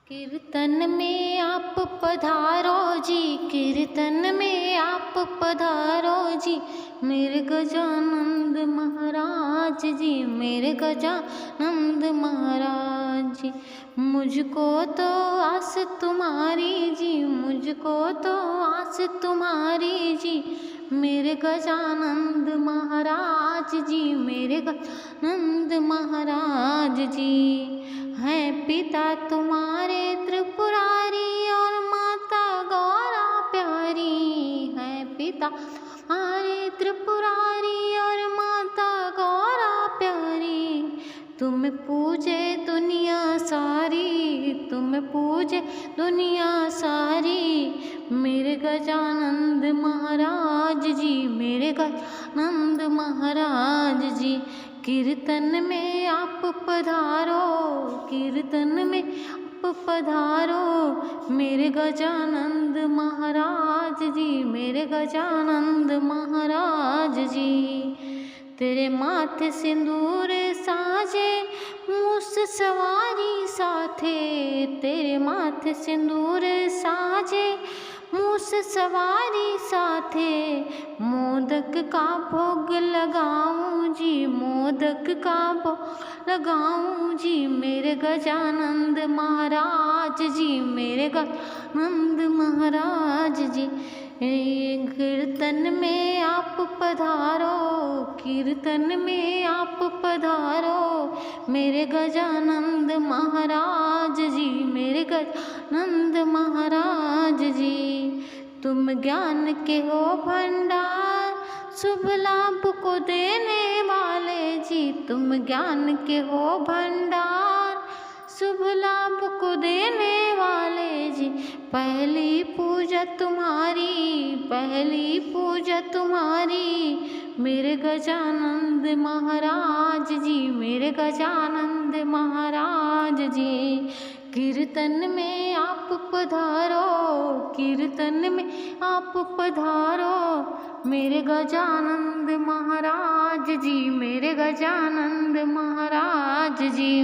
कीर्तन में आप पधारो जी, कीर्तन में आप पधारो जी, मेरे गजानंद महाराज जी, मेरे गजानंद महाराज जी। मुझको तो आस तुम्हारी जी, मुझको तो आस तुम्हारी जी, मेरे गजानंद महाराज जी, मेरे गजानंद महाराज जी। हैं पिता तुम्हारे त्रिपुरारी और माता गौरा प्यारी, हैं पिता तुम्हारे त्रिपुरारी और माता गौरा प्यारी। तुम पूजे दुनिया सारी, तुम पूजे दुनिया सारी, मेरे गजानंद महाराज जी, मेरे गजानंद महाराज जी। कीर्तन में आप पधारो, कीर्तन में आप पधारो, मेरे गजानंद महाराज जी, मेरे गजानंद महाराज जी। तेरे माथे सिंदूर साजे मूस सवारी साथे, तेरे माथे सिंदूर साजे मूस सवारी साथे, मोदक का भोग लगाऊं जी, मोदक का भोग लगाऊं जी, मेरे गजानंद महाराज जी, मेरे गजानंद महाराज जी। कीर्तन में आप पधारो, कीर्तन में आप पधारो, मेरे गजानंद महाराज जी, मेरे गजानंद महाराज जी। तुम ज्ञान के हो भंडार, शुभ लाभ को देने वाले जी, तुम ज्ञान के हो भंडार, शुभ लाभ को देने वाले जी। पहली पूजा तुम्हारी, पहली पूजा तुम्हारी, मेरे गजानंद महाराज जी, मेरे गजानंद महाराज जी। कीर्तन में आप पधारो, कीर्तन में आप पधारो, मेरे गजानंद महाराज जी, मेरे गजानंद महाराज जी।